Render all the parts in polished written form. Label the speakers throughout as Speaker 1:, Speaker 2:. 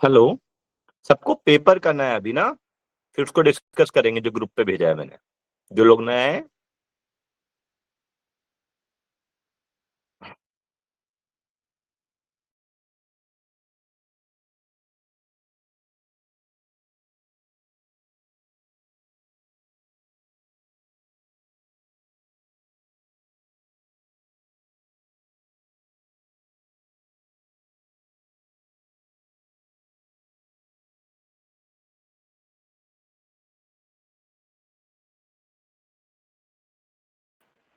Speaker 1: Hello, सबको paper करना है अभी ना, फिर उसको डिस्कस करेंगे जो ग्रुप पे भेजा है मैंने। जो लोग नए हैं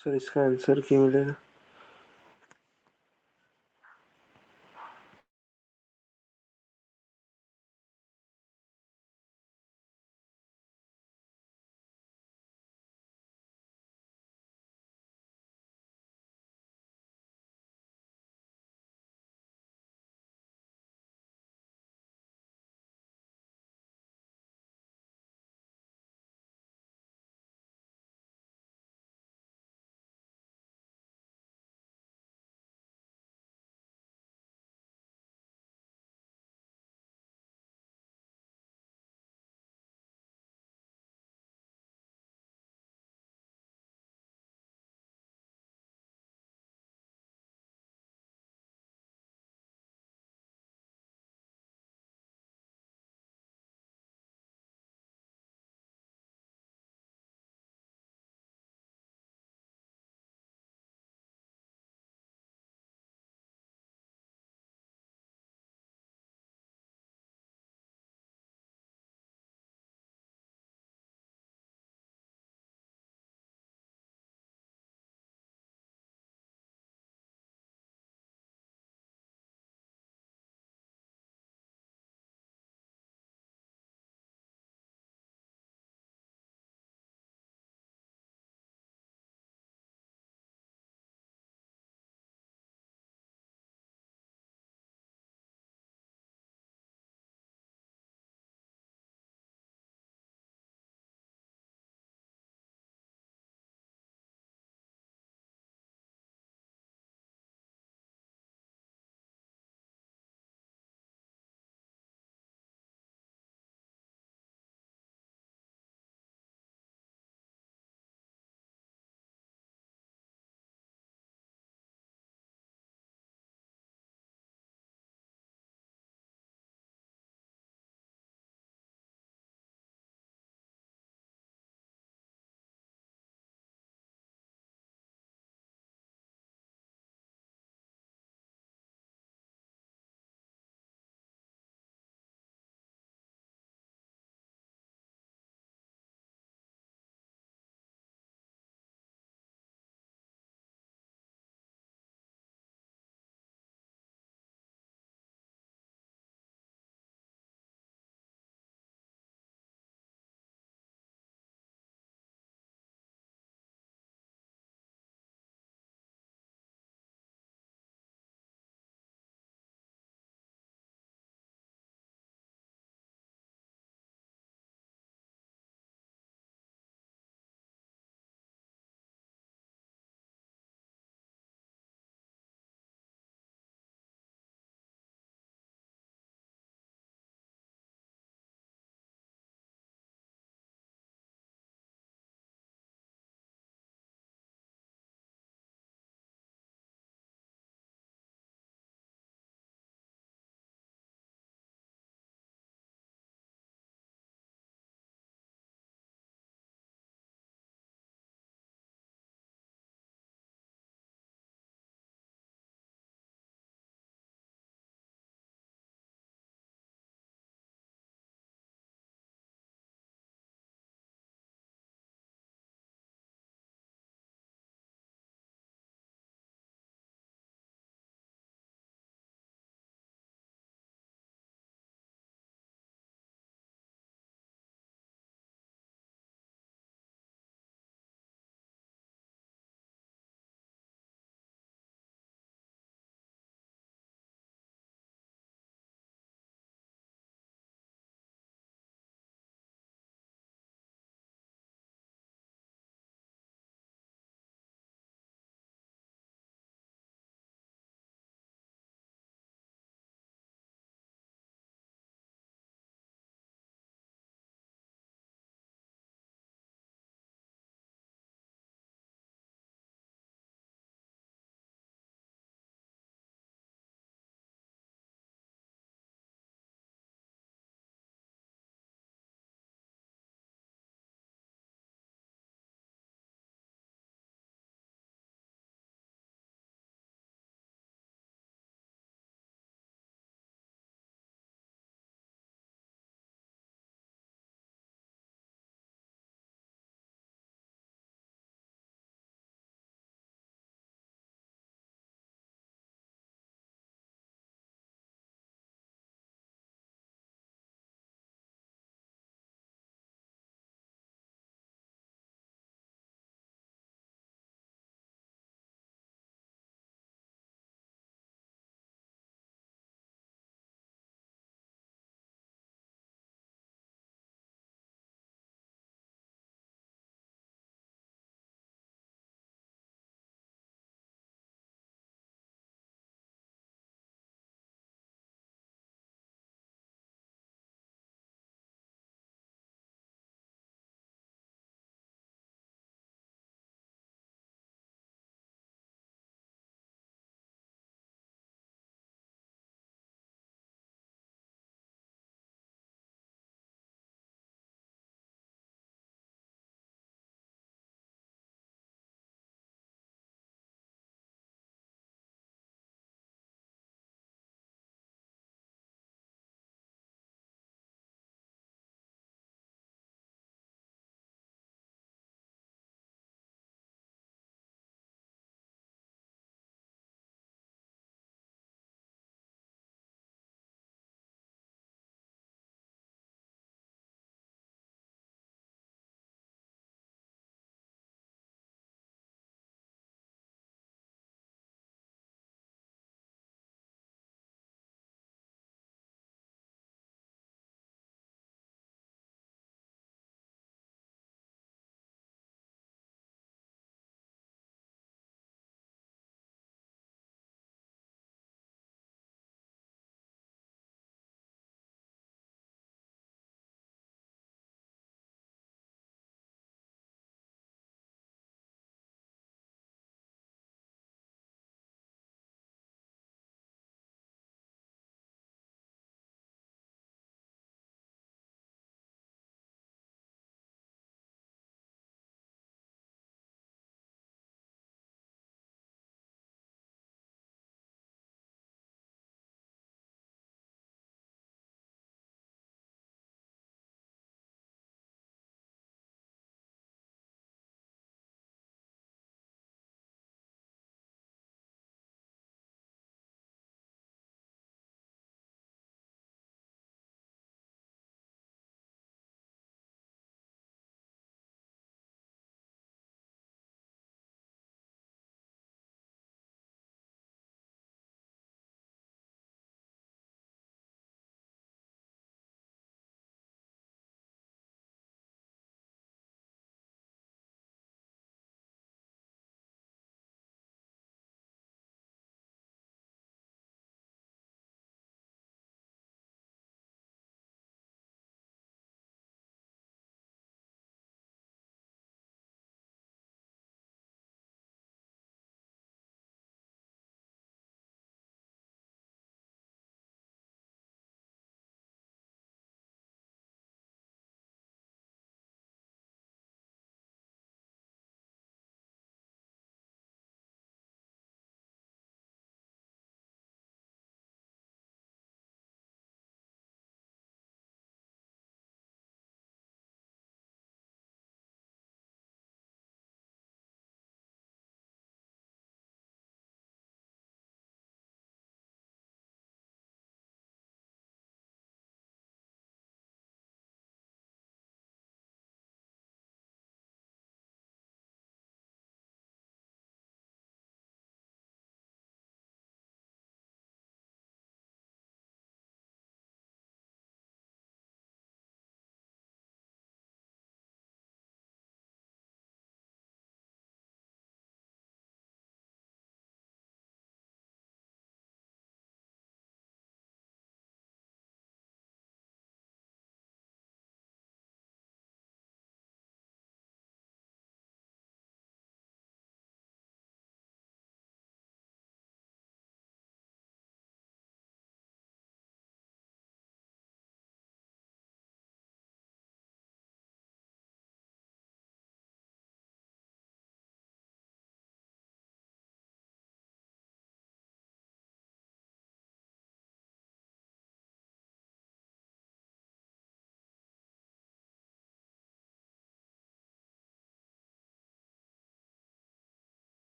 Speaker 2: सर इसका आंसर क्या मिलेगा?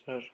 Speaker 2: सर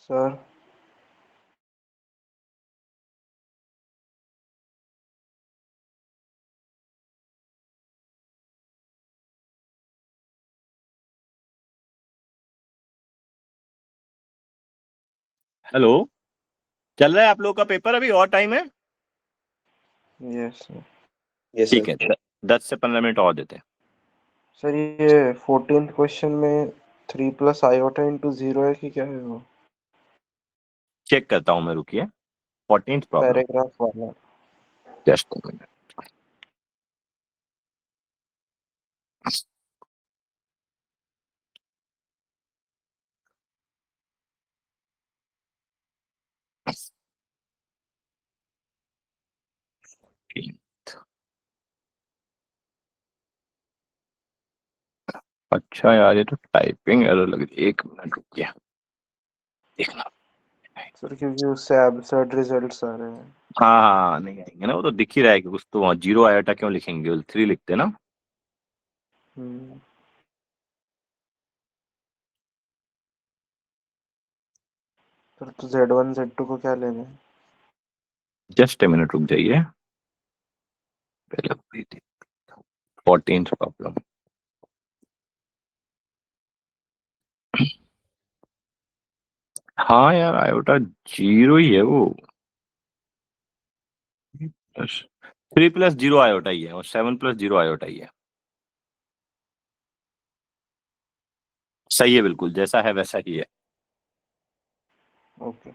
Speaker 2: सर
Speaker 1: हेलो, चल रहा है आप लोगों का पेपर अभी और टाइम है?
Speaker 2: Yes sir.
Speaker 3: यस
Speaker 1: ठीक
Speaker 3: सर।
Speaker 1: है, 10 से 15 मिनट और देते हैं।
Speaker 2: सर ये 14th क्वेश्चन में 3 प्लस आयोटा इंटू 0 है कि क्या है वो?
Speaker 1: चेक करता हूँ मैं, रुकिए। 14th प्रॉब्लम,
Speaker 2: पैराग्राफ वाला।
Speaker 1: Just a minute. अच्छा यार, ये तो टाइपिंग एरर लग रही है। 1 मिनट रुकिए, देखना।
Speaker 2: सर क्योंकि उससे एब्सर्ड रिजल्ट्स आ रहे हैं।
Speaker 1: हाँ हाँ, नहीं आएंगे ना, वो तो दिख ही रहा है कि कुछ तो वहाँ 0 आयोटा क्यों लिखेंगे, 3 लिखते ना।
Speaker 2: हम्म। सर तो Z1 Z2 को क्या लेना है?
Speaker 1: जस्ट ए मिनट रुक जाइए, पहले 14th प्रॉब्लम। हाँ यार, आयोटा 0 ही है वो। 3 + 0 आयोटा ही है और 7 + 0 आयोटा ही है। सही है, बिल्कुल जैसा है वैसा ही है।
Speaker 2: ओके।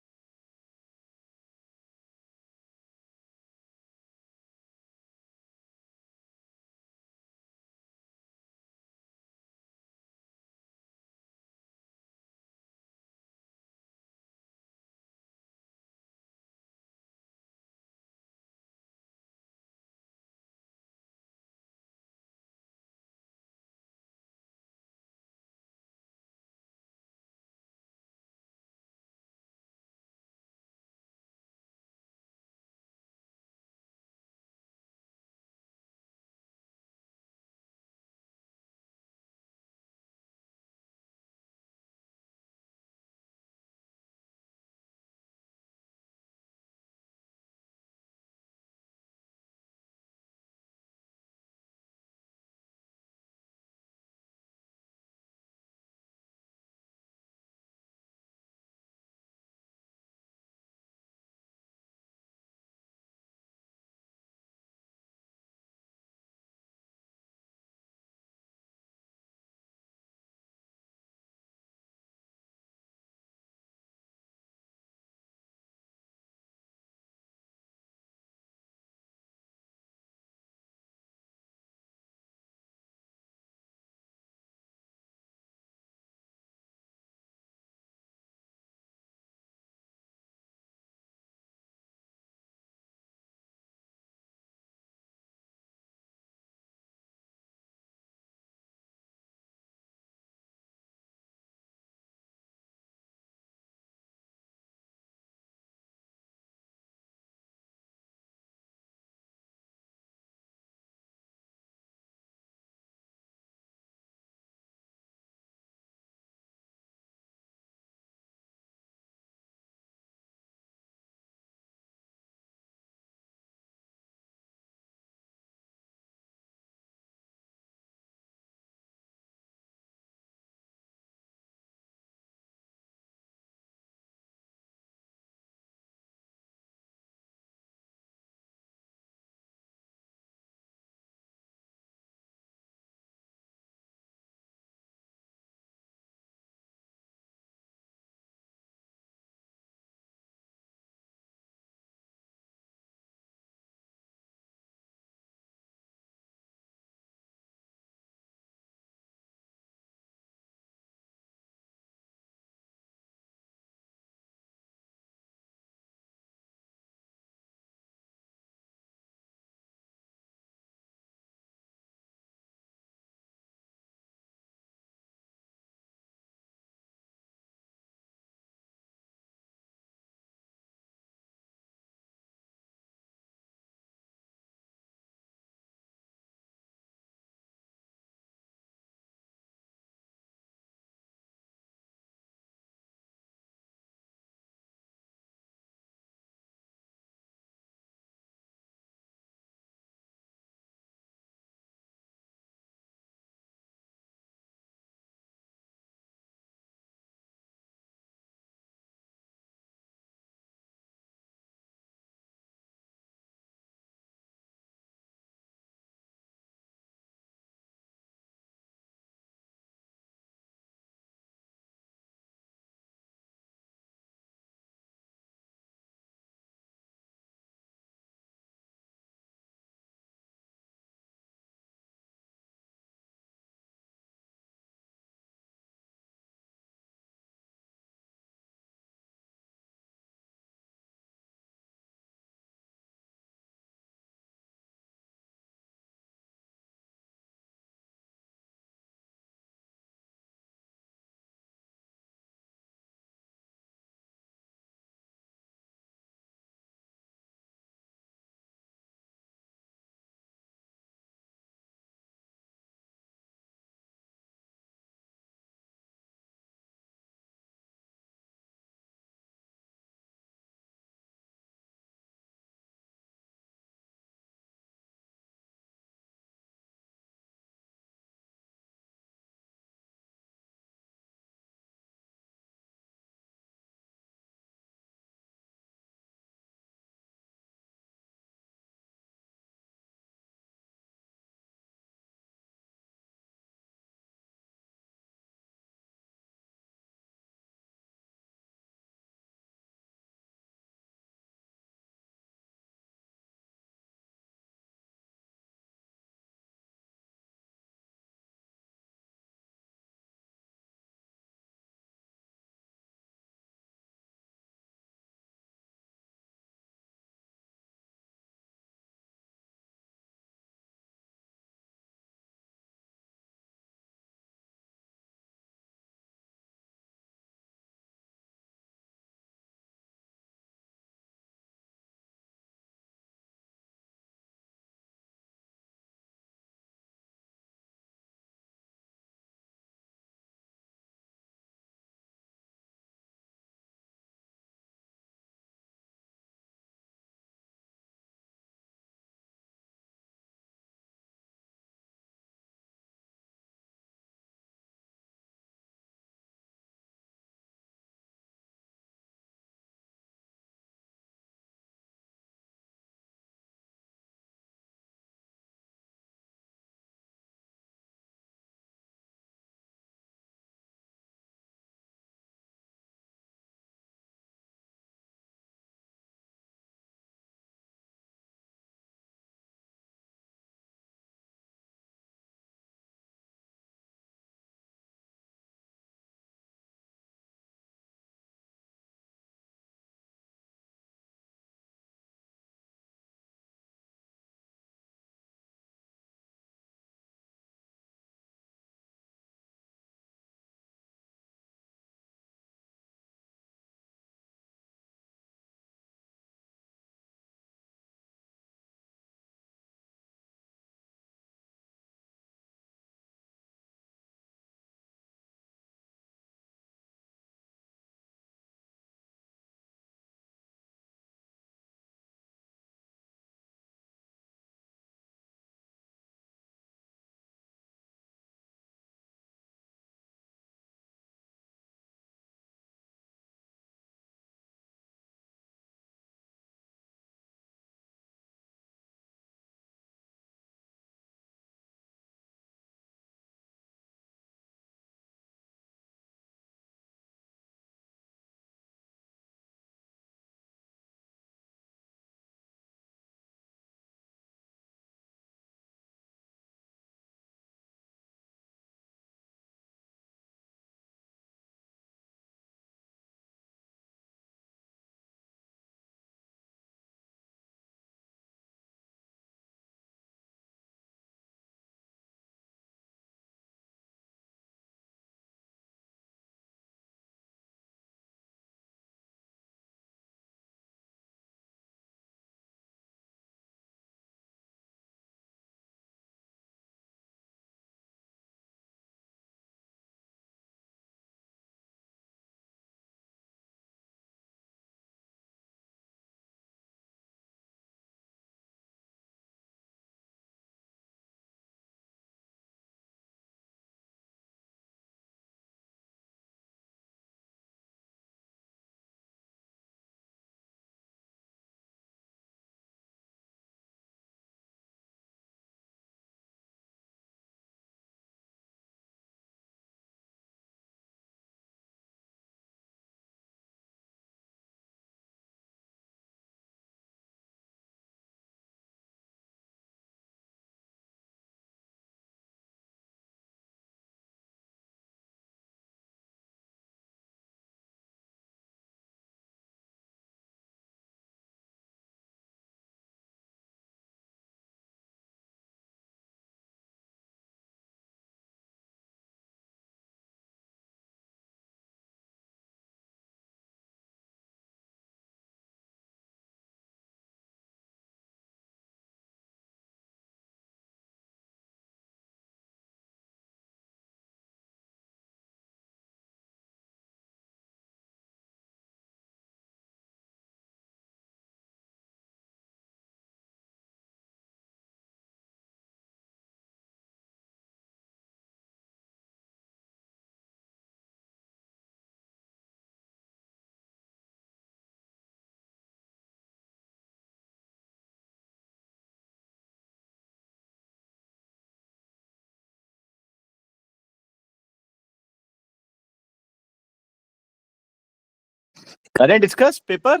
Speaker 1: करें डिस्कस पेपर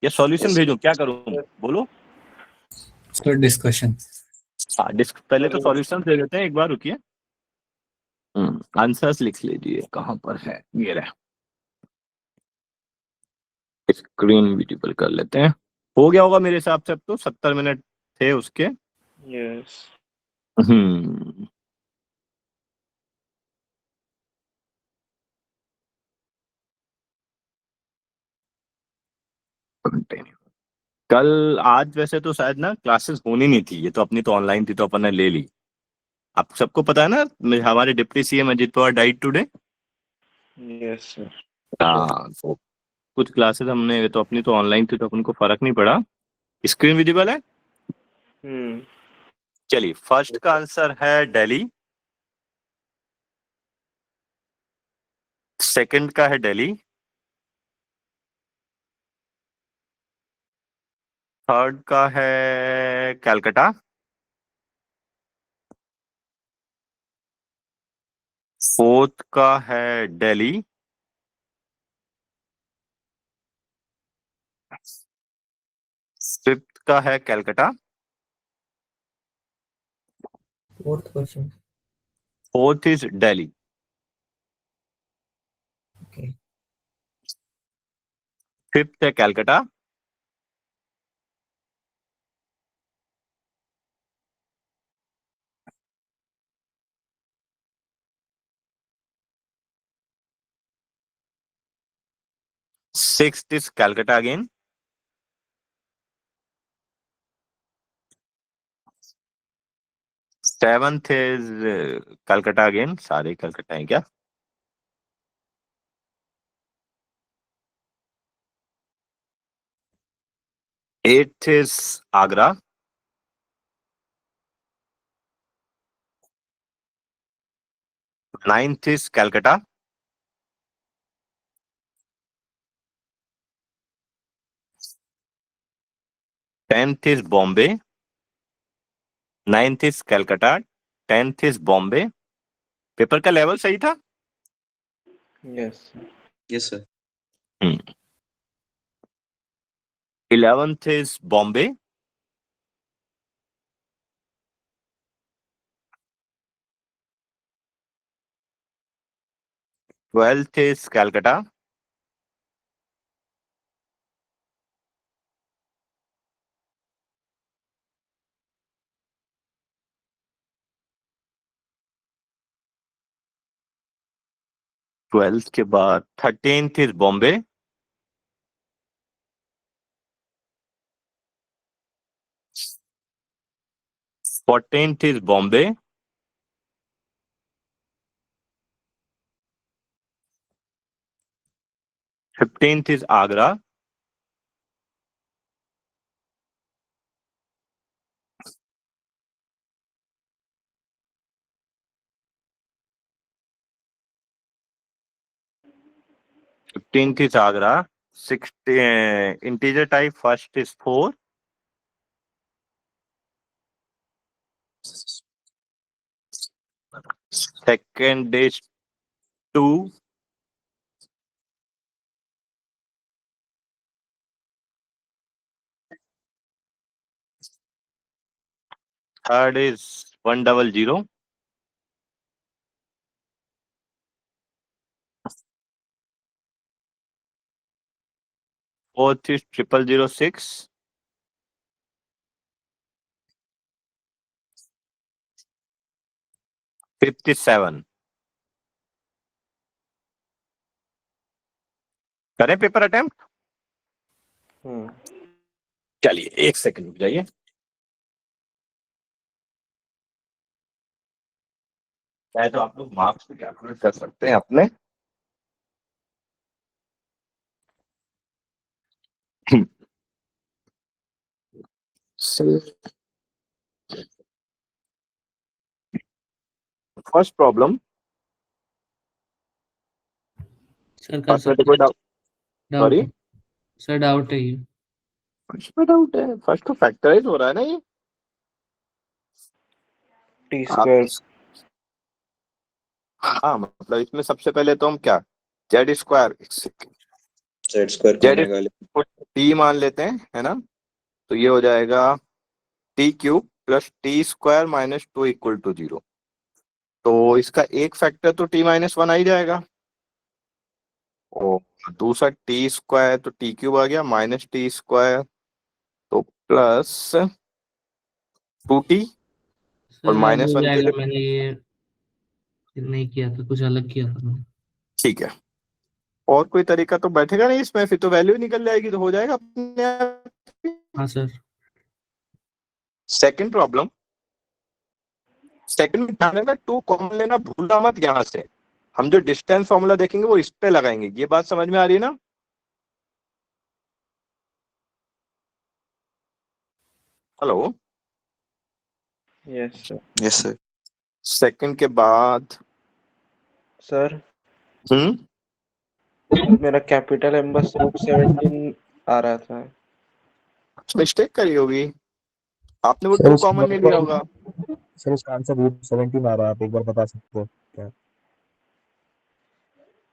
Speaker 1: या सॉल्यूशन भेजूं, क्या करूं बोलो?
Speaker 3: Sir discussion.
Speaker 1: हाँ पहले तो सॉल्यूशन दे देते हैं एक बार, रुकिए। आंसर्स लिख लीजिए, कहाँ पर है ये रहा। स्क्रीन विजिबल कर लेते हैं। हो गया होगा मेरे हिसाब से, अब तो 70 मिनट थे उसके।
Speaker 2: यस।
Speaker 1: हम्म कंटिन्यू। कल आज वैसे तो शायद ना क्लासेस होनी नहीं थी, ये तो अपनी तो ऑनलाइन थी तो अपन ने ले ली। आप सबको पता है ना, हमारे deputy CM Ajit Pawar died today.
Speaker 2: Yes sir.
Speaker 1: हाँ, तो कुछ क्लासेस हमने, ये तो अपनी तो ऑनलाइन थी तो अपन को फर्क नहीं पड़ा। स्क्रीन विजिबल है? चलिए, फर्स्ट का आंसर है दिल्ली, सेकंड का है दिल्ली, थर्ड का है कलकत्ता, फोर्थ का है दिल्ली, फिफ्थ का है Calcutta,
Speaker 3: fourth question.
Speaker 1: Fourth is Delhi,
Speaker 3: okay.
Speaker 1: Fifth है Calcutta, sixth is Calcutta again, seventh is Calcutta again, सारे कलकत्ता हैं क्या? Eighth is Agra, ninth is Calcutta, tenth is Bombay, ninth is Calcutta, tenth is Bombay. Paper का लेवल सही था?
Speaker 2: Yes.
Speaker 4: Yes sir.
Speaker 1: 11th is Bombay, 12th is Calcutta, 12th के बाद 13th is Bombay, 14th is Bombay, 15th is Agra, 15th is Agra, integer type first is 4, second is 2, third is 100, fourth is 0006, fifth is 7। करें paper attempt? चलिए एक second रुक जाइए। चाहे तो आप लोग मार्क्स भी कैलकुलेट कर सकते हैं अपने। फर्स्ट प्रॉब्लम,
Speaker 5: सर कर सकते
Speaker 1: कोई डाउट?
Speaker 5: डाउट
Speaker 1: सॉरी,
Speaker 5: है सर, डाउट है ये।
Speaker 1: फर्स्ट में डाउट है? फर्स्ट तो फैक्टराइज हो रहा है ना ये।
Speaker 2: T square.
Speaker 1: हाँ, मतलब इसमें सबसे पहले तो हम क्या, Z square,
Speaker 4: Z square
Speaker 1: Z
Speaker 4: common निकाले।
Speaker 1: टी मान लेते हैं, है ना, तो ये हो जाएगा T cube plus T square minus 2 equal to 0। तो इसका एक फैक्टर तो टी माइनस 1 आ ही जाएगा, और दूसरा टी स्क्वायर तो टी क्यूब आ गया माइनस टी स्क्वायर तो प्लस 2t, और
Speaker 5: सर अब हो
Speaker 1: -1 के
Speaker 5: जाएगा,
Speaker 1: लिए
Speaker 5: मैंने ये नहीं किया था, कुछ अलग किया था मैंने।
Speaker 1: ठीक है। और कोई तरीका तो बैठेगा नहीं इसमें, फिर तो वैल्यू निकल जाएगी, तो हो जाएगा अपने आप।
Speaker 5: हाँ सर।
Speaker 1: सेकंड प्रॉब्लम, सेकंड में ध्यान रखना 2 कॉमन लेना भूलना मत। यहां से हम जो डिस्टेंस फॉर्मूला देखेंगे वो इस पे लगाएंगे। ये बात समझ में आ रही है ना? Hello.
Speaker 2: Yes sir.
Speaker 4: Yes sir.
Speaker 1: Second के बाद
Speaker 2: सर
Speaker 1: हम्म
Speaker 2: मेरा कैपिटल एम बस √17 आ रहा था।
Speaker 1: मिस्टेक करी होगी आपने, वो
Speaker 6: सर
Speaker 1: 2
Speaker 6: उसका
Speaker 1: कॉमन नहीं लिया होगा।
Speaker 6: सर उसका आंसर √17 आ रहा है, आप एक बार बता सकते हो क्या?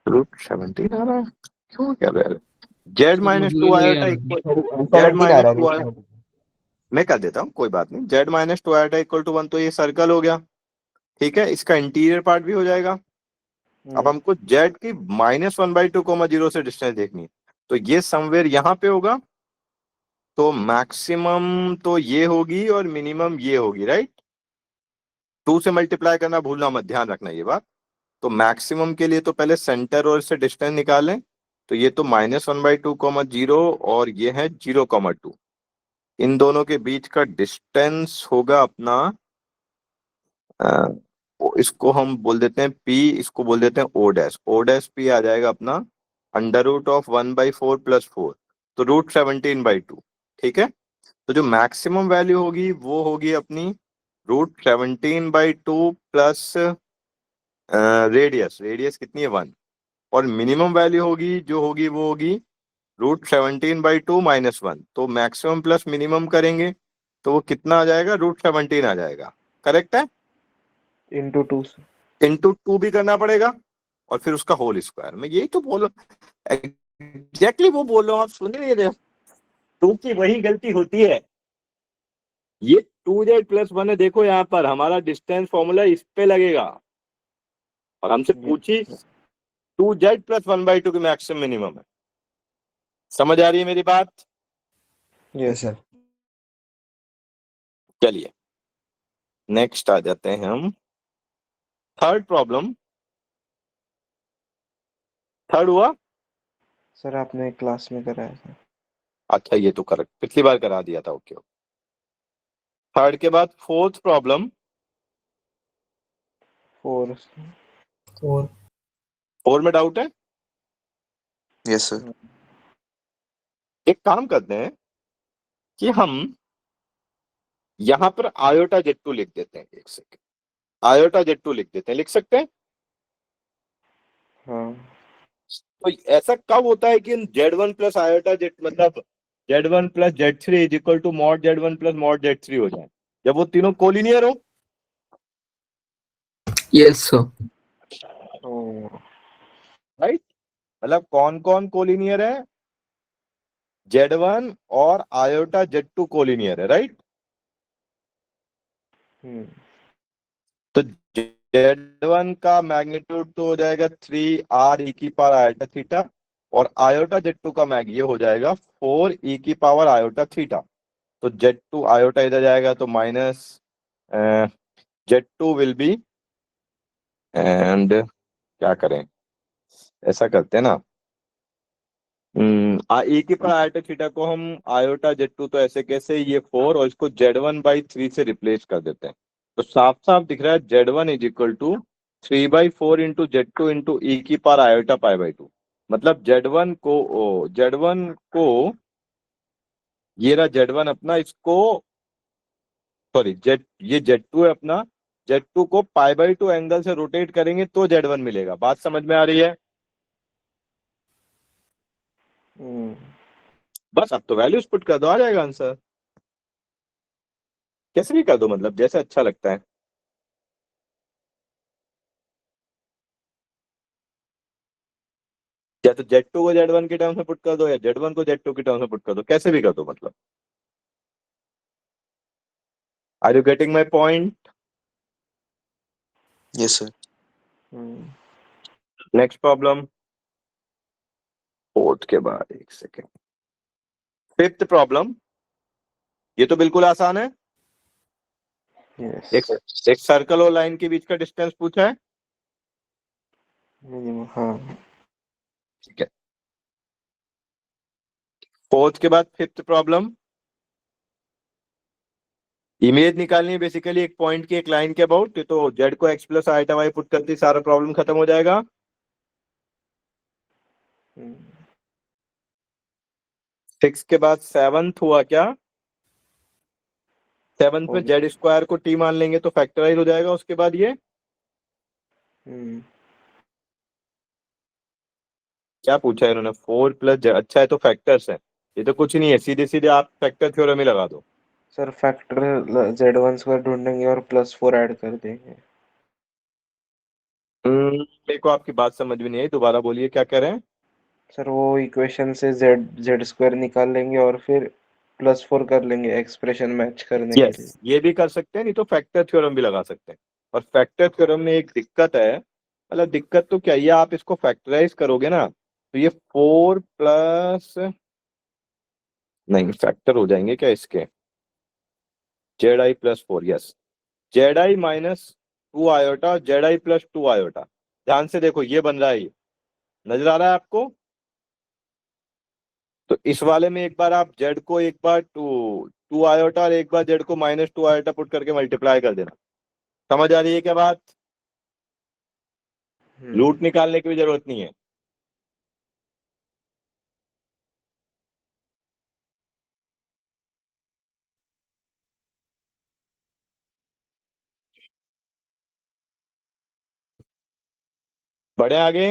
Speaker 1: √17 आ रहा है, क्यों क्या रहा है? जेड
Speaker 5: सर
Speaker 1: माइनस
Speaker 5: मुझे भी
Speaker 1: 2
Speaker 5: वही
Speaker 1: आया
Speaker 5: आ
Speaker 1: था
Speaker 5: रहा
Speaker 1: इक्वल,
Speaker 5: है।
Speaker 1: जेड
Speaker 6: 17 आ
Speaker 1: माइनस
Speaker 6: रहा है,
Speaker 1: 2 आया, मैं कर देता हूँ कोई बात नहीं। जेड माइनस 2 आया था इक्वल टू 1, तो ये सर्कल हो गया, ठीक है, इसका इंटीरियर पार्ट भी हो जाएगा। अब हमको जेड की -1/2, 0 से डिस्टेंस देखनी है, तो ये समवेयर यहाँ पे होगा, तो मैक्सिमम तो ये होगी और मिनिमम ये होगी, राइट। 2 से मल्टीप्लाई करना भूलना मत, ध्यान रखना ये बात। तो मैक्सिमम के लिए तो पहले सेंटर और इससे डिस्टेंस निकालें, तो ये तो -1/2, 0 और ये है 0,2। इन दोनों के बीच का डिस्टेंस होगा अपना, इसको हम बोल देते हैं P, इसको बोल देते हैं O डैश P आ जाएगा अपना √1/4 + 4, तो √17/2, ठीक है। तो जो मैक्सिमम वैल्यू होगी वो होगी अपनी √17/2 प्लस रेडियस, रेडियस कितनी है 1, और मिनिमम वैल्यू होगी जो होगी वो होगी √17/2 -1। तो मैक्सिमम प्लस मिनिमम करेंगे तो वो कितना आ जाएगा, √17 आ जाएगा, करेक्ट है।
Speaker 2: इंटू 2।
Speaker 1: इंटू 2 भी करना पड़ेगा, और फिर उसका होल स्क्वायर। मैं यही तो बोल एग्जैक्टली वो बोल रहा हूँ, आप सुन नहीं रहे। 2 की वही गलती होती है, ये 2z + 1 है, देखो यहाँ पर हमारा डिस्टेंस फॉर्मूला इस पे लगेगा, और हमसे पूछी 2z + 1/2 की मैक्सिमम मिनिमम है। समझ आ रही है मेरी बात?
Speaker 2: Yes sir.
Speaker 1: चलिए नेक्स्ट आ जाते हैं हम, थर्ड प्रॉब्लम। थर्ड हुआ,
Speaker 2: सर आपने क्लास में कराया था।
Speaker 1: अच्छा ये तो करेक्ट, पिछली बार करा दिया था, ओके। थर्ड के बाद फोर्थ प्रॉब्लम,
Speaker 2: 4।
Speaker 3: 4
Speaker 1: 4 में डाउट है?
Speaker 4: Yes sir.
Speaker 1: एक काम करते हैं कि हम यहां पर आयोटा Z2 लिख देते हैं, एक सेकेंड, आयोटा Z2 लिख देते हैं, लिख सकते हैं।
Speaker 2: हाँ
Speaker 1: तो ऐसा कब होता है कि Z1 + आयोटा Z, मतलब Z1 + Z3 = mod Z1 + mod Z3 हो जाए, जब वो तीनों कोलिनियर हो।
Speaker 3: yes sir
Speaker 2: तो
Speaker 1: राइट, मतलब कौन कौन कोलिनियर है, Z1 और आयोटा Z2 कोलिनियर है, राइट। तो Z1 का मैग्नीट्यूड तो हो जाएगा 3r e⁻θ, और आयोटा Z2 का मैग ये हो जाएगा 4e⁻θ। तो Z2 आयोटा इधर जाएगा तो minus Z2 will be, and क्या करें, ऐसा करते हैं ना, e⁻θ को हम आयोटा Z2 तो ऐसे कैसे, ये 4 और इसको Z1/3 से रिप्लेस कर देते हैं, तो साफ साफ दिख रहा है Z1 = 3/4 × Z2 × e⁻π/2। मतलब Z1 को ये रहा Z1 अपना, इसको सॉरी ये Z2 है अपना, Z2 को π/2 एंगल से रोटेट करेंगे तो Z1 मिलेगा। बात समझ में आ रही है? बस अब तो वैल्यूज पुट कर दो, आ जाएगा आंसर, कैसे भी कर दो, मतलब जैसे अच्छा लगता है। या तो Z2 को Z1 के टर्म्स में पुट कर दो या Z1 को Z2 के टर्म्स में पुट कर दो, कैसे भी कर दो मतलब। Are you getting my point?
Speaker 4: Yes, sir.
Speaker 1: Next problem, fourth के बाद एक सेकेंड, फिफ्थ प्रॉब्लम, ये तो बिल्कुल आसान है।
Speaker 2: यस
Speaker 1: एक सर्कल और लाइन के बीच का डिस्टेंस पूछा है,
Speaker 2: मिनिमम, हाँ
Speaker 1: ठीक है। फोर्थ के बाद फिफ्थ प्रॉब्लम, इमेज निकालनी है बेसिकली एक पॉइंट की एक लाइन के अबाउट, तो जेड को X plus iota Y put करते सारा प्रॉब्लम खत्म हो जाएगा। सिक्स के बाद सेवंथ हुआ क्या, सेवंथ में जेड स्क्वायर को टी मान लेंगे तो फैक्टराइज हो जाएगा। उसके बाद ये क्या पूछा है इन्होंने, 4 प्लस, अच्छा है तो फैक्टर्स है, ये तो कुछ नहीं है, सीधे सीधे आप फैक्टर थ्योरम ही लगा दो।
Speaker 2: सर, फैक्टर Z1 स्क्वायर ढूंढेंगे और +4 ऐड कर देंगे।
Speaker 1: मेरे को आपकी बात समझ में नहीं आई, दोबारा बोलिए क्या कह रहे हैं।
Speaker 2: सर, वो इक्वेशन से Z स्क्वायर निकाल लेंगे और फिर +4 कर लेंगे एक्सप्रेशन मैच करने के लिए।
Speaker 1: यस, ये भी कर सकते हैं, नहीं तो फैक्टर थ्योरम भी लगा सकते हैं। और फैक्टर थ्योरम में एक दिक्कत है, मतलब दिक्कत तो क्या, ये आप इसको फैक्टराइज करोगे ना तो ये 4 प्लस, नहीं फैक्टर हो जाएंगे क्या इसके, Z I plus 4, yes, Z I minus 2 iota, Z I plus 2 iota. ध्यान से देखो ये बन रहा है, ये नजर आ रहा है आपको। तो इस वाले में एक बार आप जेड को एक बार 2 आयोटा और एक बार जेड को -2 आयोटा पुट करके मल्टीप्लाई कर देना। समझ आ रही है क्या बात? रूट निकालने की भी जरूरत नहीं है। बढ़े आगे,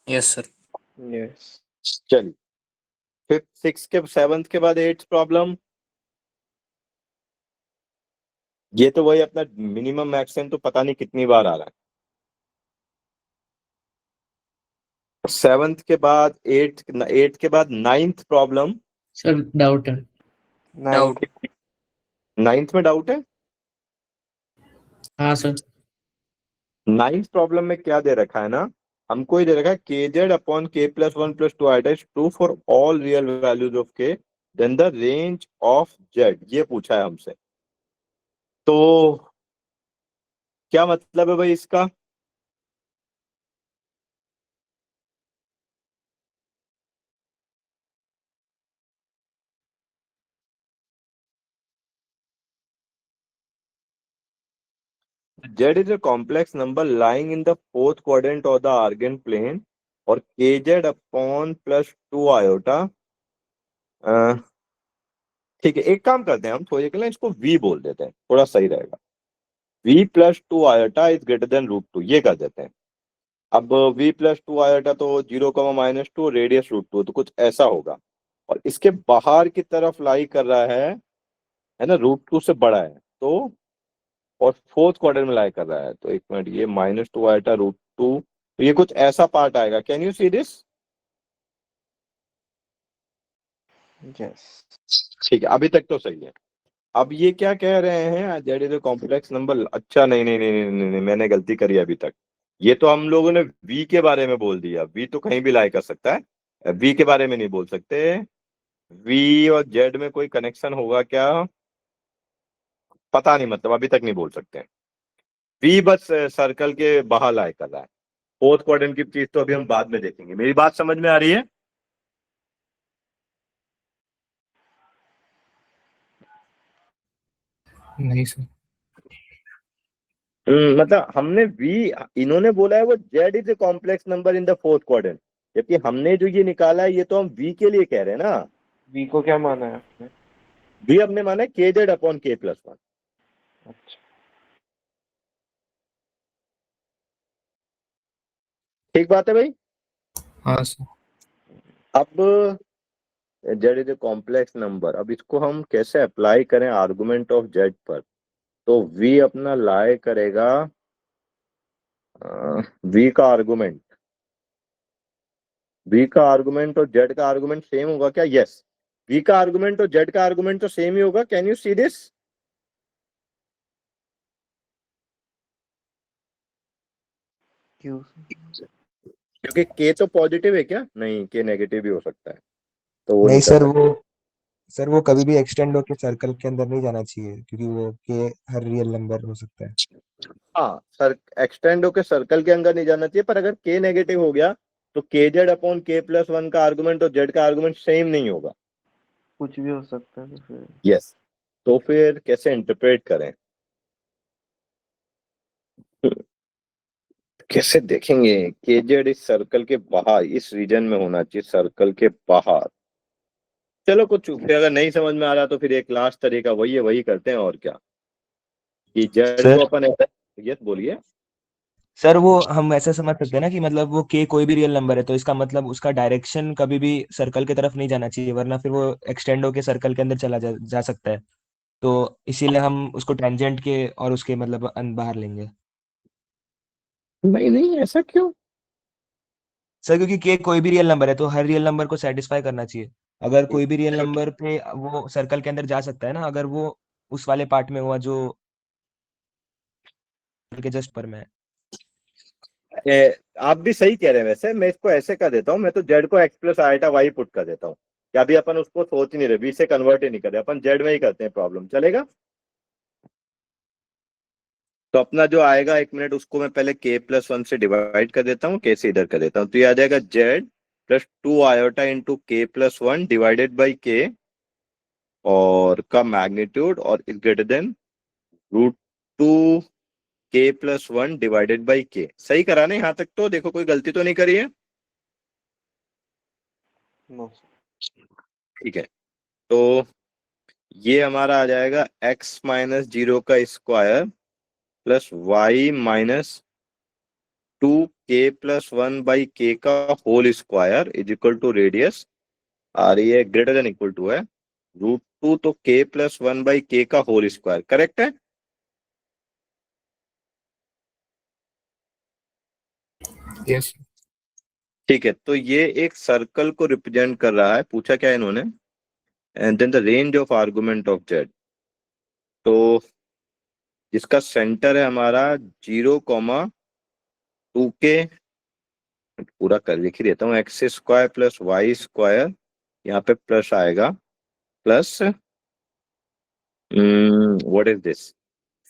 Speaker 4: Yes, sir.
Speaker 2: यस
Speaker 1: चलिए फिफ्थ, सिक्स के सेवंथ के बाद एट्थ प्रॉब्लम, ये तो वही अपना मिनिमम मैक्सिमम तो पता नहीं कितनी बार आ रहा है। सेवंथ के बाद एट्थ के बाद नाइन्थ प्रॉब्लम,
Speaker 5: सर डाउट है।
Speaker 2: नाइन
Speaker 1: नाइन्थ में डाउट है।
Speaker 5: हाँ सर।
Speaker 1: नाइन्थ प्रॉब्लम में क्या दे रखा है ना, हमको ये दे रखा है के Z upon K plus 1 plus 2 iota is true for all real values of K then the range of Z, ये पूछा है हमसे। तो क्या मतलब है भाई इसका, Z is a complex number lying in the fourth quadrant of the Argand plane और kz अपॉन प्लस 2 आयोटा। ठीक है, एक काम करते हैं हम थोड़ी के लिए इसको v बोल देते हैं, थोड़ा सही रहेगा। v plus 2 iota is greater than √2, ये कर देते हैं। अब v प्लस 2 आयोटा तो 0, -2, रेडियस √2, तो कुछ ऐसा होगा। और इसके बाहर की तरफ लाई कर रहा है ना, √2 से बड़ा है तो, और फोर्थ क्वार्टर में लाई कर रहा है तो, एक मिनट, ये -2 आएगा √2, तो ये कुछ ऐसा पार्ट आएगा। Can you see this?
Speaker 2: Yes
Speaker 1: ठीक है, अभी तक तो सही है। अब ये क्या कह रहे हैं, Z is a complex number, अच्छा नहीं नहीं नहीं नहीं, नहीं, नहीं मैंने गलती करी अभी तक। ये तो हम लोगों ने वी के बारे में बोल दिया, वी तो कहीं भी लाई कर सकता है, वी के बारे में नहीं बोल सकते। वी और जेड में कोई कनेक्शन होगा क्या, पता नहीं, मतलब अभी तक नहीं बोल सकते। वी बस सर्कल के बाहर लाई कर रहा है, फोर्थ क्वाड्रेंट की चीज तो अभी हम बाद में देखेंगे। मेरी बात समझ में आ रही है?
Speaker 3: नहीं सर।
Speaker 1: मतलब हमने वी, इन्होंने बोला है वो Z is a complex number in the fourth quadrant, जबकि हमने जो ये निकाला है ये तो हम वी के लिए कह रहे हैं ना।
Speaker 2: वी को क्या माना है आपने?
Speaker 1: वी हमने माना है के जेड अपॉन के प्लस 1।
Speaker 2: अच्छा,
Speaker 1: ठीक बात है भाई।
Speaker 3: हाँ सर।
Speaker 1: अब Z is a complex number, अब इसको हम कैसे अप्लाई करें आर्गुमेंट ऑफ जेड पर, तो वी अपना लाई करेगा वी का आर्गुमेंट v का आर्गुमेंट और z का आर्गुमेंट सेम होगा क्या? यस, v का आर्गुमेंट और z का आर्गुमेंट तो सेम ही होगा। Can you see this?
Speaker 2: क्यों?
Speaker 1: क्योंकि k तो पॉजिटिव है क्या? नहीं, k नेगेटिव भी हो सकता है, तो वो
Speaker 6: नहीं
Speaker 1: निकल
Speaker 6: सर,
Speaker 1: सकता
Speaker 6: सर वो कभी भी एक्सटेंड होके सर्कल के अंदर नहीं जाना चाहिए, क्योंकि वो के हर रियल नंबर हो सकता है।
Speaker 1: है। हाँ सर, एक्सटेंड होकर सर्कल के अंदर नहीं जाना चाहिए, पर अगर k नेगेटिव हो गया तो kz अपॉन k+1 का आर्गुमेंट और z का आर्गुमेंट सेम नहीं होगा।
Speaker 2: कुछ भी हो सकता है तो फिर
Speaker 1: यस, तो फिर कैसे इंटरप्रेट करें? कैसे देखेंगे? kz इस सर्कल के बाहर, इस रीजन में होना चाहिए, सर्कल के बाहर। चलो कुछ, फिर अगर नहीं समझ में आ रहा तो फिर एक लास्ट तरीका वही है, वही करते हैं और क्या, कि जेड को
Speaker 6: सर
Speaker 1: अपन यस बोलिए।
Speaker 6: सर वो हम ऐसा समझ सकते हैं ना कि मतलब वो के कोई भी रियल नंबर है, तो इसका मतलब उसका डायरेक्शन कभी भी सर्कल की तरफ नहीं जाना चाहिए, वरना फिर वो एक्सटेंड होके सर्कल के अंदर चला जा सकता है। तो इसीलिए हम उसको टेंजेंट के और उसके मतलब बाहर लेंगे।
Speaker 1: नहीं नहीं, ऐसा क्यों?
Speaker 6: सर क्योंकि के कोई भी रियल नंबर है, तो हर रियल नंबर को सेटिस्फाई करना चाहिए। अगर कोई भी रियल नंबर पे वो सर्कल के अंदर जा सकता है ना, अगर वो उस वाले पार्ट में हुआ जो के जस्ट पर में है।
Speaker 1: आप भी सही कह रहे हैं। वैसे मैं इसको ऐसे कर देता हूँ, मैं तो जेड को X plus iota Y put कर देता हूँ। क्या अभी अपन उसको सोच ही नहीं रहे, बी से कन्वर्ट ही नहीं कर रहे, अपन जेड में ही करते हैं, प्रॉब्लम चलेगा। तो अपना जो आएगा, एक मिनट, उसको मैं पहले k+1 से डिवाइड कर देता हूँ, k से इधर कर देता हूँ, तो ये आ जाएगा z+2 iota into k+1 divided by k, और का मैग्नीट्यूड और is greater than √2 k+1 divided by k। सही करा ना यहाँ तक? तो देखो कोई गलती तो नहीं करी है।
Speaker 2: नो।
Speaker 1: ठीक है, तो ये हमारा आ जाएगा x-0 का square plus y-2k+1 by k का whole square is equal to radius, और ये ग्रेटर देन इक्वल टू है √2, तो k+1 बाई k का होल स्क्वायर। करेक्ट है?
Speaker 3: यस
Speaker 1: ठीक है, तो ये एक सर्कल को रिप्रेजेंट कर रहा है। पूछा क्या इन्होंने? And then the range of argument of Z. तो जिसका सेंटर है हमारा 0,2k, पूरा कर लिख ही देता हूँ, x² प्लस y², यहाँ पे प्लस आएगा, plus what is this,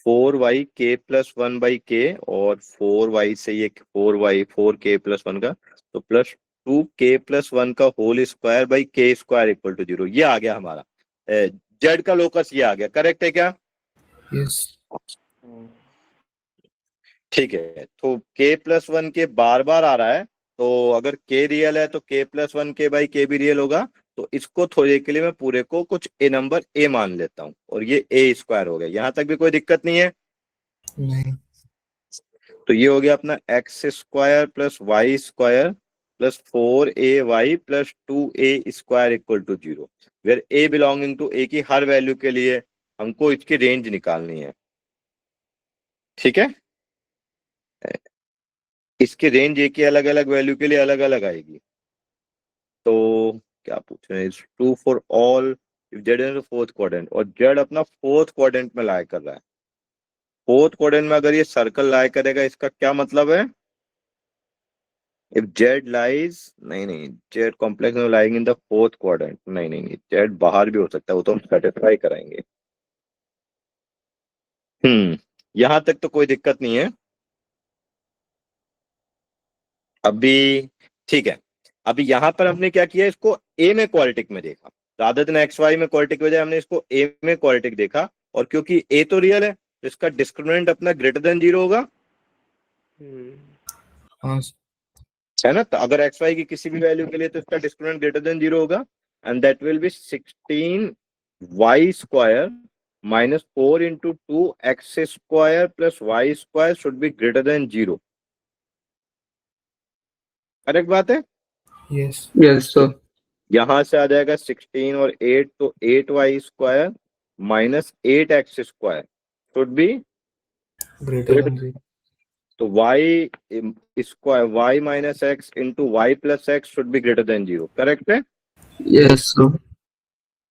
Speaker 1: 4y k+1 by k, और 4y से ये 4k+1 का, तो प्लस 2k+1 का whole square by k² equal to 0। ये आ गया हमारा जेड का लोकस, ये आ गया। करेक्ट है क्या?
Speaker 3: यस
Speaker 1: ठीक है, तो k+1 के बार बार आ रहा है, तो अगर k रियल है तो k+1 k/k भी रियल होगा। तो इसको थोड़ी के लिए मैं पूरे को कुछ ए नंबर a मान लेता हूँ, और ये a² हो गया। यहां तक भी कोई दिक्कत नहीं है?
Speaker 3: नहीं
Speaker 1: तो ये हो गया अपना x² plus y² plus 4ay plus 2a² equal to 0, where a belonging to a की हर वैल्यू के लिए हमको इसकी रेंज निकालनी है। ठीक है, इसकी रेंज a की अलग अलग वैल्यू के लिए अलग अलग आएगी। तो क्या पूछ रहे हैं? True for all if Z in fourth quadrant, और जेड अपना फोर्थ क्वाड्रेंट में लाई कर रहा है। फोर्थ क्वाड्रेंट में अगर ये सर्कल लाई करेगा, इसका क्या मतलब है? इफ जेड लाइज, नहीं नहीं, जेड कॉम्प्लेक्स में lying in the fourth quadrant, नहीं नहीं नहीं, जेड बाहर भी हो सकता है, वो तो हम सेटिस्फाई कराएंगे। यहां तक तो कोई दिक्कत नहीं है अभी। ठीक है, अभी यहां पर हमने क्या किया, इसको ए में क्वालिटिक में देखा, रादर देन एक्स वाई में क्वालिटिक वजह हमने इसको ए में क्वालिटिक देखा, और क्योंकि ए तो रियल है तो इसका डिस्क्रिमिनेंट अपना ग्रेटर देन 0 होगा,
Speaker 3: हाँ
Speaker 1: है ना? तो अगर एक्स वाई की किसी भी वैल्यू के लिए तो इसका डिस्क्रिमिनेंट ग्रेटर देन 0 होगा, and that will be 16y² minus 4 into 2x² plus y² should be greater than 0। Correct बात है?
Speaker 3: Yes
Speaker 5: yes sir.
Speaker 1: यहां से आ जाएगा 16 और 8, तो 8y² minus 8x² should be
Speaker 3: greater than 0
Speaker 1: तो y square y minus X into Y plus X should be greater than 0, correct है?
Speaker 5: Yes sir.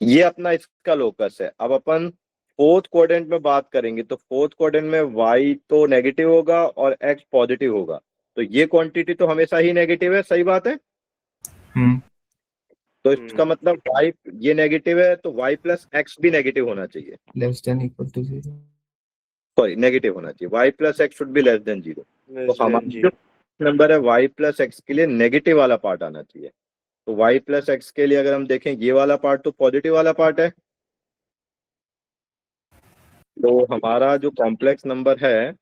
Speaker 1: ये अपना इसका लोकस है। अब अपन फोर्थ क्वाड्रेंट में बात करेंगे तो फोर्थ क्वाड्रेंट में y तो नेगेटिव होगा और x पॉजिटिव होगा, तो ये क्वांटिटी तो हमेशा ही नेगेटिव है, सही बात है?
Speaker 3: हम्म
Speaker 1: तो इसका मतलब y ये नेगेटिव है तो y प्लस एक्स भी नेगेटिव होना चाहिए,
Speaker 3: less than equal to 0।
Speaker 1: Sorry negative होना चाहिए, y plus X should be less than 0।
Speaker 2: Less
Speaker 1: तो हमारा
Speaker 2: देन
Speaker 1: जो
Speaker 2: 0।
Speaker 1: नंबर है y प्लस एक्स के लिए नेगेटिव वाला पार्ट आना चाहिए। तो y प्लस एक्स के लिए अगर हम देखें ये वाला पार्ट तो पॉजिटिव वाला पार्ट है, तो हमारा जो कॉम्प्लेक्स नंबर है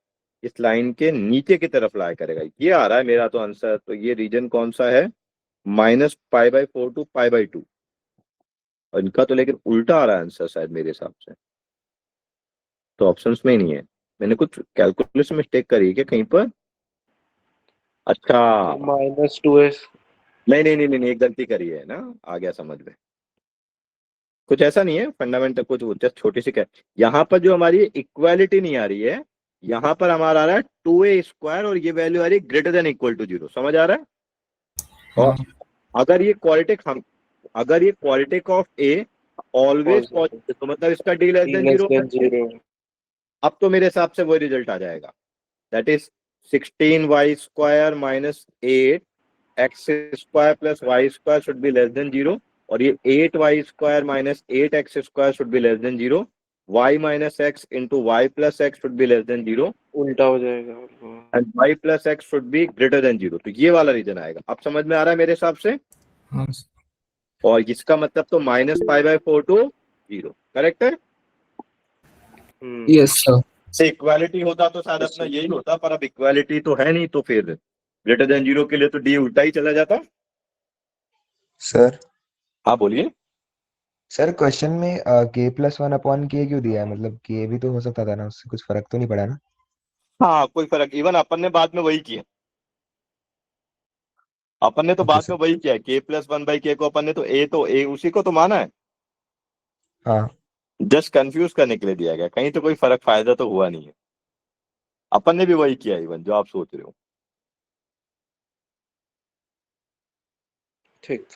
Speaker 1: इस लाइन के नीचे की तरफ लाई करेगा। ये आ रहा है मेरा तो आंसर। तो ये रीजन कौन सा है? -π/4 टू π/2। और इनका तो लेकिन उल्टा आ रहा है आंसर शायद मेरे हिसाब से, तो ऑप्शंस में ही नहीं है। मैंने कुछ कैलकुलेशन मिस्टेक करी है क्या कहीं पर? अच्छा,
Speaker 2: -2s।
Speaker 1: नहीं, एक गलती करी है ना, आ गया समझ में। कुछ ऐसा नहीं है फंडामेंटल, कुछ जस्ट छोटी सी यहाँ पर जो हमारी इक्वालिटी नहीं आ रही है, यहाँ पर हमारा आ रहा है 2a² और ये वैल्यू आ रही है ग्रेटर देन इक्वल टू 0, समझ आ रहा है? और अगर ये क्वालिटिक ऑफ ए ऑलवेज पॉजिटिव तो मतलब इसका डी लेस देन 0। अब तो मेरे हिसाब से वही रिजल्ट आ जाएगा, that is 16y² minus 8x² plus y² should be less than 0, और ये 8y² minus 8x² should be less than 0, y minus X into Y plus X should be less than 0,
Speaker 2: उल्टा हो जाएगा
Speaker 1: and y plus X should be greater than 0। तो ये वाला reason आएगा। अब समझ में आ रहा है मेरे हिसाब से?
Speaker 3: हाँ
Speaker 1: और इसका मतलब तो -π/4 टू 0, करेक्ट है?
Speaker 3: Yes sir.
Speaker 1: से इक्वालिटी होता तो शायद अपना यही होता, पर अब इक्वालिटी तो है नहीं, तो फिर ग्रेटर देन 0 के लिए तो डी उल्टा ही चला जाता।
Speaker 4: सर
Speaker 1: हाँ बोलिए।
Speaker 6: सर क्वेश्चन में k+1/k क्यों दिया है? मतलब k भी तो हो सकता था ना, उससे कुछ फर्क तो नहीं पड़ा ना?
Speaker 1: हाँ कोई फर्क, इवन अपन ने बाद में वही किया, अपन ने तो
Speaker 6: ओके
Speaker 1: बाद में
Speaker 6: सर।
Speaker 1: वही किया, k+1/k को अपन ने तो a उसी को तो माना है,
Speaker 6: हाँ
Speaker 1: जस्ट कंफ्यूज करने के लिए दिया गया, कहीं तो कोई फर्क फायदा तो हुआ नहीं है। अपन ने भी वही किया इवन जो आप सोच रहे हो।
Speaker 2: ठीक।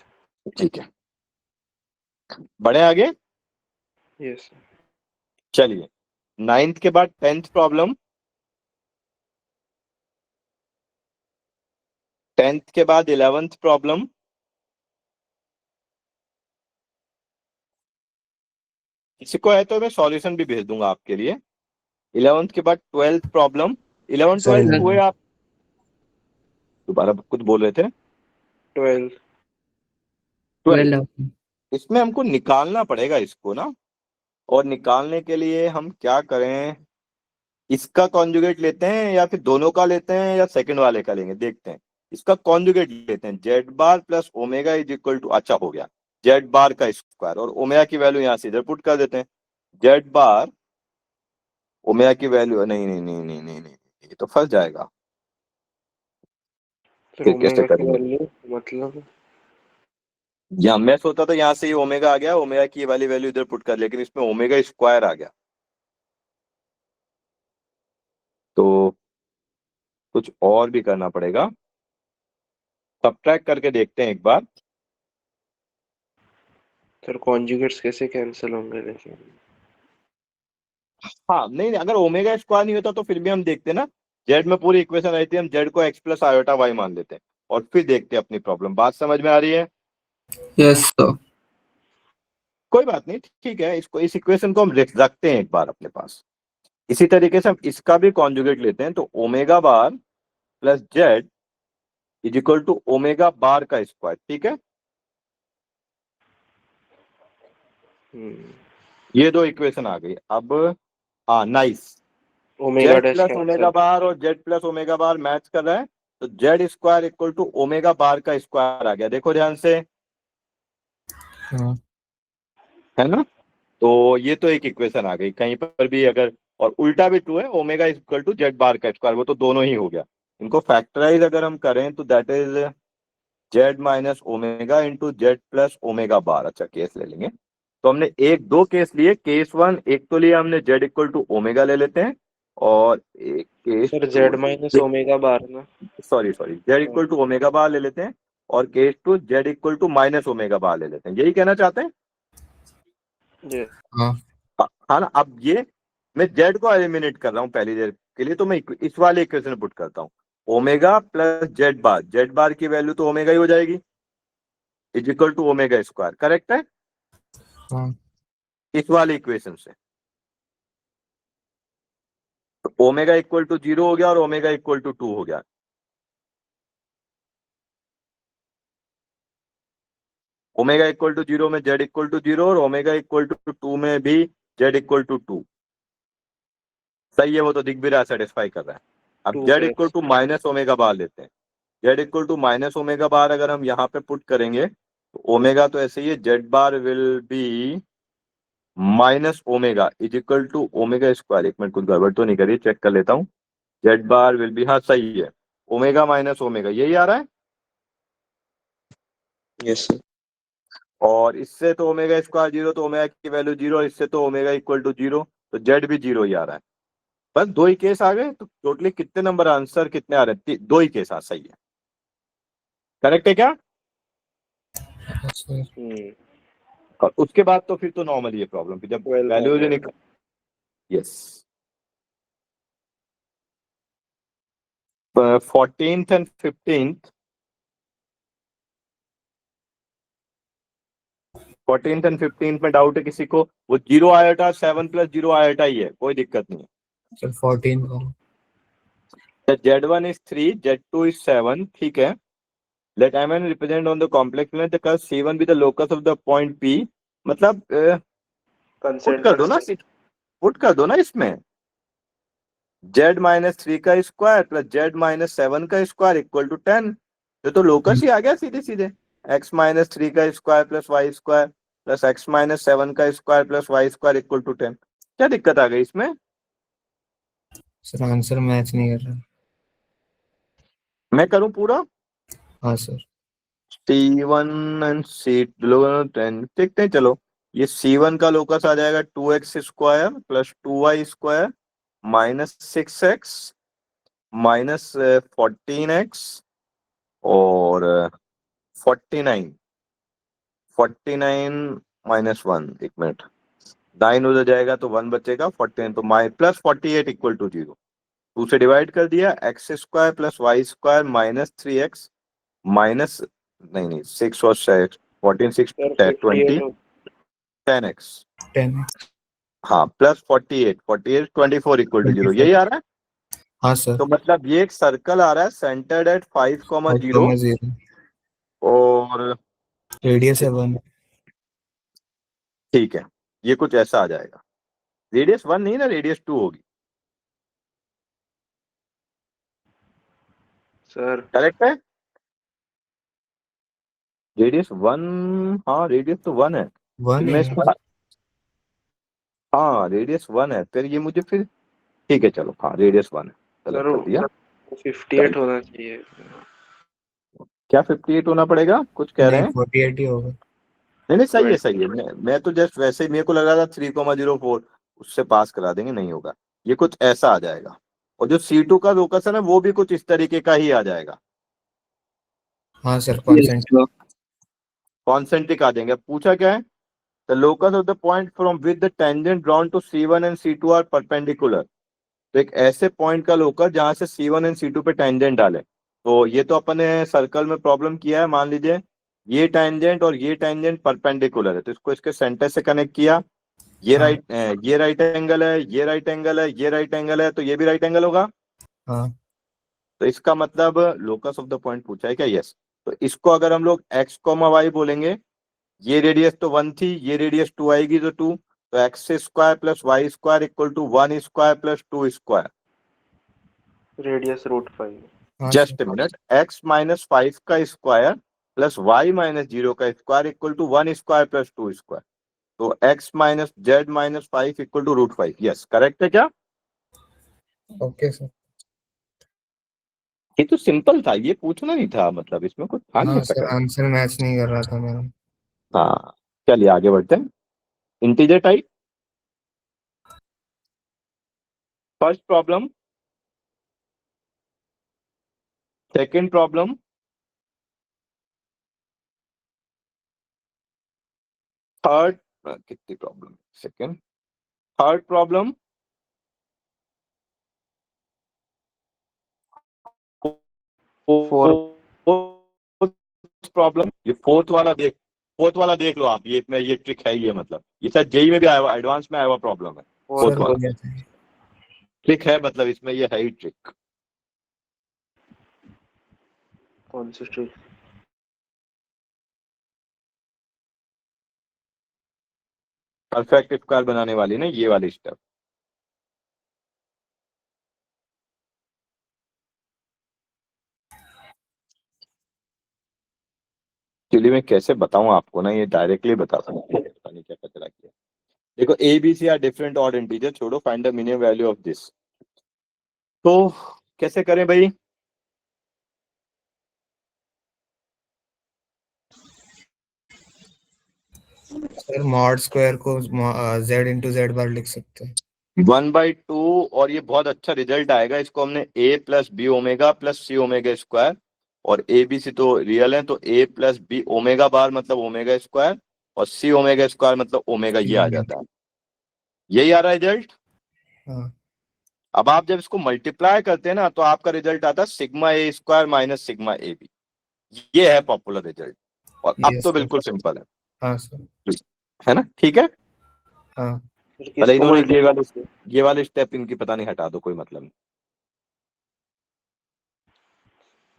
Speaker 1: ठीक है, बढ़े आगे।
Speaker 2: यस।
Speaker 1: चलिए 9th के बाद 10th प्रॉब्लम, 10th के बाद 11th प्रॉब्लम, इसको है तो मैं सॉल्यूशन भी भेज दूंगा आपके लिए। 11th के बाद 12th प्रॉब्लम, 11
Speaker 6: सर
Speaker 1: 12 हुए आप? दोबारा कुछ बोल रहे थे?
Speaker 2: 12।
Speaker 1: 12 इसमें हमको निकालना पड़ेगा इसको ना, और निकालने के लिए हम क्या करें, इसका कॉन्जुगेट लेते हैं या फिर दोनों का लेते हैं या सेकंड वाले का लेंगे, देखते हैं। इसका कॉन्जुगेट लेते हैं, Z bar plus omega is equal to, अच्छा हो गया, जेड बार का स्क्वायर, और ओमेगा की वैल्यू यहाँ से इधर पुट कर देते हैं। जेड बार ओमेगा की वैल्यू, नहीं, ये तो फंस जाएगा।
Speaker 2: फिर
Speaker 1: फिर कैसे
Speaker 2: ओमेगा की
Speaker 1: करेंगे?
Speaker 2: वैल्यू मतलब
Speaker 1: यहाँ मैथ होता तो यहाँ से ही ओमेगा आ गया, ओमेगा की वाली वैल्यू इधर पुट कर, लेकिन इसमें ओमेगा स्क्वायर आ गया, तो कुछ और भी करना पड़ेगा। सब्ट्रैक्ट करके देखते हैं एक बार।
Speaker 2: फिर कॉन्जुगेट्स कैसे कैंसिल होंगे लेकिन?
Speaker 1: हाँ नहीं, अगर ओमेगा स्क्वायर नहीं होता तो फिर भी हम देखते ना, जेड में पूरी इक्वेशन रहती है, हम जेड को x प्लस आयोटा वाई मान लेते हैं और फिर देखते हैं अपनी प्रॉब्लम। बात समझ में आ रही है?
Speaker 3: Yes sir.
Speaker 1: कोई बात नहीं, ठीक है, इसको इस इक्वेशन को हम रखते हैं एक बार अपने पास। इसी तरीके से हम इसका भी कॉन्जुगेट लेते हैं, तो omega bar plus Z is equal to omega bar का स्क्वायर, ठीक है? ये दो इक्वेशन आ गई। अब हाँ nice,
Speaker 2: omega
Speaker 1: Z
Speaker 2: dash
Speaker 1: plus omega bar और Z plus omega bar match कर रहा है, तो Z square equal to omega bar का स्क्वायर आ गया, देखो ध्यान से,
Speaker 3: हाँ
Speaker 1: है ना? तो ये तो एक इक्वेशन आ गई, कहीं पर भी अगर, और उल्टा भी ट्रू है, ओमेगा इक्वल टू जेड बार का स्क्वायर, वो तो दोनों ही हो गया। इनको फैक्टराइज अगर हम करें तो that is Z minus omega into Z plus omega बार। अच्छा केस ले लेंगे, तो हमने एक दो केस लिए, केस 1 एक तो लिया हमने जेड इक्वल टू ओमेगा ले लेते हैं, और एक case
Speaker 2: sir Z minus omega bar ना।
Speaker 1: Sorry Z equal to omega bar ले लेते हैं और case two Z equal to minus omega bar ले लेते हैं, यही कहना चाहते हैं।
Speaker 2: जी
Speaker 3: हाँ
Speaker 1: हाँ ना। अब ये मैं जेड को एलिमिनेट कर रहा हूँ पहली देर के लिए, तो मैं इस वाले इक्वेशन पुट करता हूँ, ओमेगा प्लस जेड बार की वैल्यू तो ओमेगा ही हो जाएगी, is equal to omega square, correct है
Speaker 3: हाँ
Speaker 1: इस वाले इक्वेशन से। तो ओमेगा इक्वल टू 0 हो गया और ओमेगा इक्वल टू 2 हो गया। ओमेगा इक्वल टू 0 में जेड इक्वल टू 0 और ओमेगा इक्वल टू 2 में भी जेड इक्वल टू 2। सही है, वो तो दिख भी रहा है, सेटिस्फाई कर रहा है। अब
Speaker 2: 2
Speaker 1: जेड
Speaker 2: पे
Speaker 1: equal to minus omega bar लेते हैं। Z equal to minus omega bar अगर हम यहाँ पे पुट करेंगे तो ओमेगा तो ऐसे ही है, Z bar will be minus omega is equal to omega square. एक मिनट, कुछ गड़बड़ तो नहीं करी, चेक कर लेता हूँ। जेड बार विल बी, हाँ सही है, ओमेगा माइनस ओमेगा, यही आ रहा है।
Speaker 2: Yes sir.
Speaker 1: और इससे तो ओमेगा स्क्वायर 0, तो ओमेगा की वैल्यू 0, इससे तो ओमेगा इक्वल टू 0, तो जेड भी 0 ही आ रहा है। बस दो ही केस आ गए, तो टोटली कितने नंबर आंसर कितने आ रहे हैं? दो ही केस आ, सही है, करेक्ट है क्या?
Speaker 3: सर।
Speaker 1: और उसके बाद तो फिर तो नॉर्मल ही है प्रॉब्लम, जब
Speaker 2: 12
Speaker 1: वैल्यूज
Speaker 2: है।
Speaker 1: निकल, yes. 14th and 15th, 14th and 15th में डाउट है किसी को? वो 0 आयोटा 7 प्लस 0 आयोटा ही है, कोई दिक्कत नहीं है।
Speaker 3: सर 14 का
Speaker 1: Z1 is 3, Z2 is 7, ठीक है। Let Mn represent on the complex line the curve C1 be the locus of the point P। मतलब पुट कर दो ना, पुट कर दो ना इसमें, Z माइनस 3 का स्क्वायर प्लस Z माइनस 7 का स्क्वायर इक्वल टू 10। ये तो लोकस ही आ गया सीधे सीधे। x माइनस 3 का square plus Y square plus x minus 7 का square plus Y square equal to 10। क्या दिक्कत आ गई इसमें?
Speaker 3: सर आंसर मैच नहीं कर रहा।
Speaker 1: मैं करूं पूरा?
Speaker 3: हाँ सर।
Speaker 1: C1 एंड C10 देखते हैं, चलो। ये C1 का लोकस आ जाएगा 2x square plus 2y square minus 6x minus 14x और 49 माइनस 1, एक मिनट, 9 हो जाएगा तो 1 बचेगा, 14 तो माइ प्लस 48 इक्वल टू 0। 2 से डिवाइड कर दिया, X square plus Y square minus 3x minus, नहीं 6 और 6, 14 6 20 10x,
Speaker 3: 10
Speaker 1: हाँ प्लस 48 24 इक्वल टू 0, यही आ रहा है।
Speaker 3: हाँ सर।
Speaker 1: तो मतलब ये एक सर्कल आ रहा है सेंटर्ड एट 5,0
Speaker 3: 0
Speaker 1: और
Speaker 3: रेडियस है 1।
Speaker 1: ठीक है, ये कुछ ऐसा आ जाएगा। रेडियस 1 नहीं ना, रेडियस 2 होगी,
Speaker 2: सर
Speaker 1: करेक्ट है। रेडियस 1, हाँ रेडियस तो 1 है।
Speaker 3: 1
Speaker 1: मैं
Speaker 3: है।
Speaker 1: इसको, हाँ रेडियस 1 है, फिर ये मुझे फिर, ठीक है चलो, हाँ रेडियस 1 है, गलत
Speaker 2: सर
Speaker 1: कर दिया।
Speaker 2: 58 होना चाहिए।
Speaker 1: क्या 58 होना पड़ेगा, कुछ कह रहे
Speaker 3: नहीं
Speaker 1: हैं?
Speaker 3: 48 ही होगा।
Speaker 1: नहीं सही है सही है, मैं तो जस्ट वैसे ही, मेरे को लग रहा था 3,04 उससे पास करा देंगे, नहीं होगा, ये कुछ ऐसा आ जाएगा। और जो C2 का लोकस है ना, वो भी कुछ इस तरीके का ही आ जाएगा,
Speaker 3: हाँ सर
Speaker 1: कॉन्सेंट्रिक आ जाएंगे। अब पूछा क्या है, the locus of the point from with the tangent drawn to C1 and C2 are perpendicular. तो एक ऐसे पॉइंट का लोकस जहां से C1 एंड C2 पे टेंजेंट डाले। तो ये तो अपन ने सर्कल में प्रॉब्लम किया है, मान लीजिए ये टेंजेंट और ये टेंजेंट परपेंडिकुलर है, तो इसको इसके सेंटर से कनेक्ट किया, ये
Speaker 3: हाँ।
Speaker 1: ये राइट एंगल है, ये राइट एंगल है, ये राइट एंगल है, तो ये भी राइट एंगल होगा।
Speaker 3: हाँ
Speaker 1: तो इसका मतलब लोकस ऑफ द पॉइंट पूछा है क्या? यस। तो इसको अगर हम लोग x, y बोलेंगे, ये रेडियस तो 1 थी, ये रेडियस 2 आएगी तो 2, तो x square plus Y square equal to 1 square plus 2 square.
Speaker 2: Radius √5।
Speaker 3: हाँ
Speaker 1: जस्ट मिनट, x माइनस 5 का स्क्वायर प्लस वाई माइनस 0 का square equal to 1 square plus 2 square. तो x minus z minus 5 equal to √5। Yes, correct है क्या?
Speaker 3: Okay sir.
Speaker 1: ये तो simple था, ये पूछना नहीं था, मतलब इसमें कुछ था नहीं
Speaker 3: हाँ
Speaker 1: ऐसा
Speaker 3: सर
Speaker 1: करना।
Speaker 3: आंसर मैच नहीं कर रहा था मेरा।
Speaker 1: हाँ चलिए आगे बढ़ते हैं। Integer type, first problem, second problem, third, कितनी problem, second, third problem, problem, ये फोर्थ वाला देख लो आप, ये इसमें ये ट्रिक है, ये मतलब ये शायद जेई में भी आया हुआ, एडवांस में आया हुआ प्रॉब्लम है, फोर्थ
Speaker 3: सर हो
Speaker 1: वाला
Speaker 3: गया था ये।
Speaker 1: ट्रिक है, मतलब इसमें ये है ही ट्रिक।
Speaker 2: कौन सी ट्रिक?
Speaker 1: परफेक्ट स्क्वायर बनाने वाली ना, ये वाली स्टेप। चलिए मैं कैसे बताऊं आपको ना, ये डायरेक्टली बता सकता हूं, पता नहीं क्या कचरा किया। देखो A B C are different odd integer, छोड़ो, find the minimum value of this. तो कैसे करें भाई?
Speaker 3: सर मॉड स्क्वायर को जेड इंटू जेड बार लिख सकते हैं।
Speaker 1: 1/2, और ये बहुत अच्छा रिजल्ट आएगा, इसको हमने a plus b omega plus c omega square, और ए बी सी तो रियल है, तो a plus b omega bar मतलब ओमेगा स्क्वायर, और सी ओमेगा स्क्वायर मतलब ओमेगा, ये आ जाता है, यही आ रहा है रिजल्ट।
Speaker 3: हाँ
Speaker 1: अब आप जब इसको मल्टीप्लाई करते हैं ना, तो आपका रिजल्ट आता है sigma a square minus sigma a b, ये है पॉपुलर रिजल्ट, और अब
Speaker 3: यस
Speaker 1: तो
Speaker 3: सर।
Speaker 1: बिल्कुल सिंपल है
Speaker 3: हाँ सर।
Speaker 1: है ना? ठीक है,
Speaker 3: हाँ
Speaker 2: फिर
Speaker 1: भले
Speaker 2: किसको
Speaker 1: इन्होंने
Speaker 2: multiply?
Speaker 1: ये वाले स्टेप इनकी पता नहीं, हटा दो, कोई मतलब नहीं।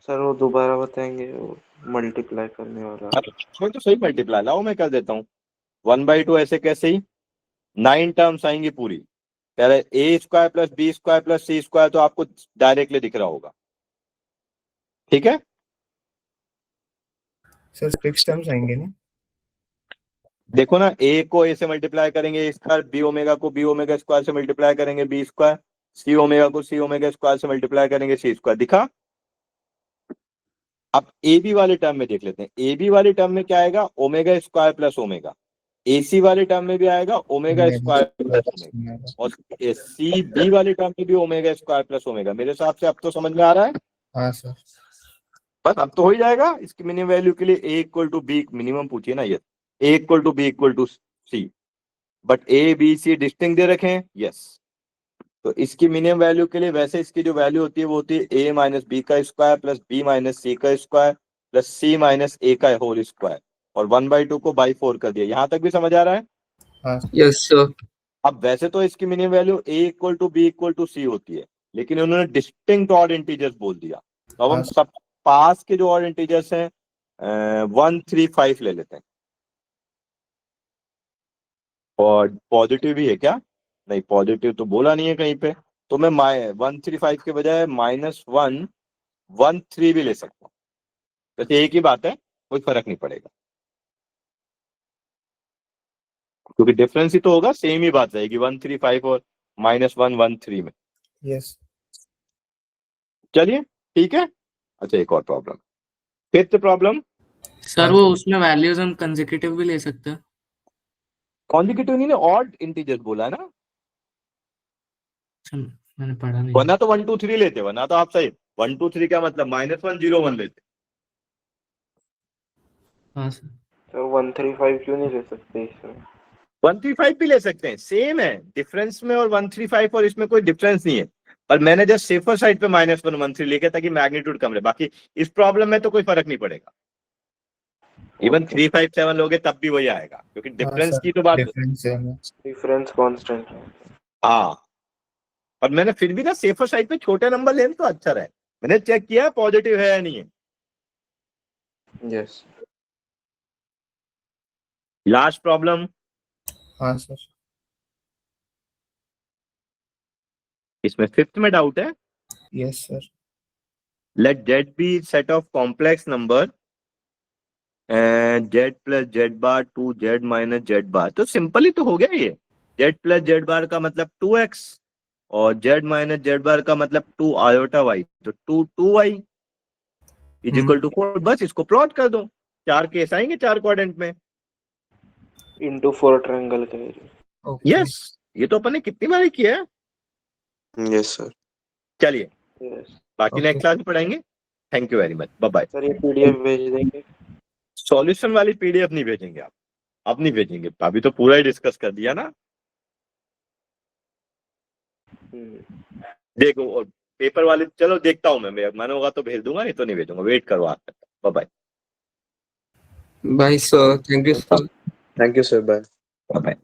Speaker 2: सर वो दोबारा बताएंगे, वो मल्टीप्लाई करने वाला।
Speaker 1: मैं तो सही मल्टीप्लाई लाओ, मैं कर देता हूँ। 1/2 ऐसे कैसे ही 9 टर्म्स आएंगी पूरी, पहले A square plus B square plus C square, तो आपको डायरेक्टली दिख रहा होगा, ठीक है।
Speaker 3: सर 6 टर्म्स आएंगे ना।
Speaker 1: देखो ना, ए को ए से मल्टीप्लाई करेंगे ए स्क्वायर, बी ओमेगा को बी ओमेगा स्क्वायर से मल्टीप्लाई करेंगे बी स्क्वायर, सी ओमेगा को सी ओमेगा स्क्वायर से मल्टीप्लाई करेंगे सी स्क्वायर, दिखा। अब ए बी वाले टर्म में देख लेते हैं, ए बी वाले टर्म में क्या आएगा, ओमेगा स्क्वायर प्लस ओमेगा, ए सी वाले टर्म में भी आएगा ओमेगा स्क्वायर प्लस ओमेगा, और सी बी वाले टर्म में भी ओमेगा स्क्वायर प्लस ओमेगा। मेरे हिसाब से अब तो समझ में आ रहा है,
Speaker 3: हाँ सर।
Speaker 1: बस अब तो हो ही जाएगा। इसकी मिनिमम वैल्यू के लिए A equal to B minimum पूछिए ना, ये A equal to B equal to C, but A B C distinct दे रखे हैं, यस। तो इसकी मिनिमम वैल्यू के लिए वैसे इसकी जो वैल्यू होती है वो होती है ए माइनस बी का स्क्वायर प्लस बी माइनस सी का स्क्वायर प्लस सी माइनस ए का होल स्क्वायर, और 1/2 को बाई 4 कर दिया। यहां तक भी समझ आ रहा है?
Speaker 3: हाँ
Speaker 5: यस सर।
Speaker 1: अब वैसे तो इसकी minimum value A equal to B equal to C होती है, लेकिन उन्होंने डिस्टिंक्ट ऑड इंटीजर्स बोल दिया, तो अब हम
Speaker 3: हाँ
Speaker 1: सब पास के जो ऑड इंटीजर्स हैं 1 3 5 ले लेते हैं। और पॉजिटिव भी है क्या? नहीं, पॉजिटिव तो बोला नहीं है कहीं पे, तो मैं 135 के बजाय -1 1 3 भी ले सकता हूँ, वैसे एक ही बात है, कोई फर्क नहीं पड़ेगा, क्योंकि डिफरेंस ही तो होगा, सेम ही बात रहेगी 135 और -1 1 3 में।
Speaker 3: यस।
Speaker 1: चलिए ठीक है। अच्छा, एक और प्रॉब्लम, फिफ्थ प्रॉब्लम।
Speaker 5: सर वो उसमें वैल्यूज हम कंसेक्यूटिव भी ले सकते हैं।
Speaker 1: कॉन्जिक्यूटिव नहीं, ऑड इंटीजर्स बोला है ना,
Speaker 5: अच्छा, मैंने पढ़ा नहीं।
Speaker 1: वरना तो 1 2 3 लेते, वरना तो आप सही 1 2 3 क्या मतलब -1 0 1 लेते।
Speaker 5: हाँ सर।
Speaker 2: सर 135 क्यों नहीं ले सकते इसमें?
Speaker 1: 135 भी ले सकते हैं, सेम है डिफरेंस में, और 135 और इसमें कोई डिफरेंस नहीं है, पर मैंने जस्ट सेफर साइड पे -1 1 3 लिखा ताकि मैग्नीट्यूड कम रहे, बाकी इस प्रॉब्लम में तो कोई फर्क नहीं पड़ेगा। इवन 357 लोगे तब भी वही आएगा, क्योंकि
Speaker 3: हाँ
Speaker 1: डिफरेंस
Speaker 3: सर
Speaker 1: की तो बात।
Speaker 3: डिफरेंस है ना।
Speaker 2: डिफरेंस कांस्टेंट है।
Speaker 1: हाँ, और मैंने फिर भी ना सेफर साइड पे छोटे नंबर लेने तो अच्छा रहे, मैंने चेक किया पॉजिटिव है या नहीं है।
Speaker 2: यस।
Speaker 1: लास्ट प्रॉब्लम,
Speaker 3: हाँ सर।
Speaker 1: इसमें फिफ्थ में डाउट है।
Speaker 3: Yes sir.
Speaker 1: Let Z be set of complex number Z plus Z bar two Z minus Z bar, तो सिंपल ही तो हो गया ये। जेड प्लस जेड बार का मतलब 2x, और जेड माइनस जेड बार का मतलब 2 आयोटा वाई, तो 2 2y इज इक्वल टू 4। बस इसको प्लॉट कर दो, 4 केस आएंगे 4 क्वाड्रेंट में।
Speaker 2: इंटू 4 ट्रायंगल का एरिया।
Speaker 3: ओके।
Speaker 1: यस, ये तो अपन ने कितनी बार किया है,
Speaker 4: यस सर।
Speaker 1: चलिए
Speaker 2: यस
Speaker 1: बाकी
Speaker 3: Okay.
Speaker 1: नेक्स्ट क्लास में पढ़ेंगे। Thank you very much, bye bye.
Speaker 2: Sir, ये पीडीएफ भेज देंगे।
Speaker 1: सॉल्यूशन वाली पीडीएफ नहीं भेजेंगे आप, अब नहीं भेजेंगे, अभी तो पूरा ही डिस्कस कर दिया ना। देखो और पेपर वाले, चलो देखता हूँ मैं, मन होगा तो भेज दूंगा, नहीं तो नहीं भेजूंगा, वेट करो आप। Bye bye.
Speaker 7: Bye, sir. Thank you, sir.
Speaker 4: Thank you sir, bye.
Speaker 1: Bye.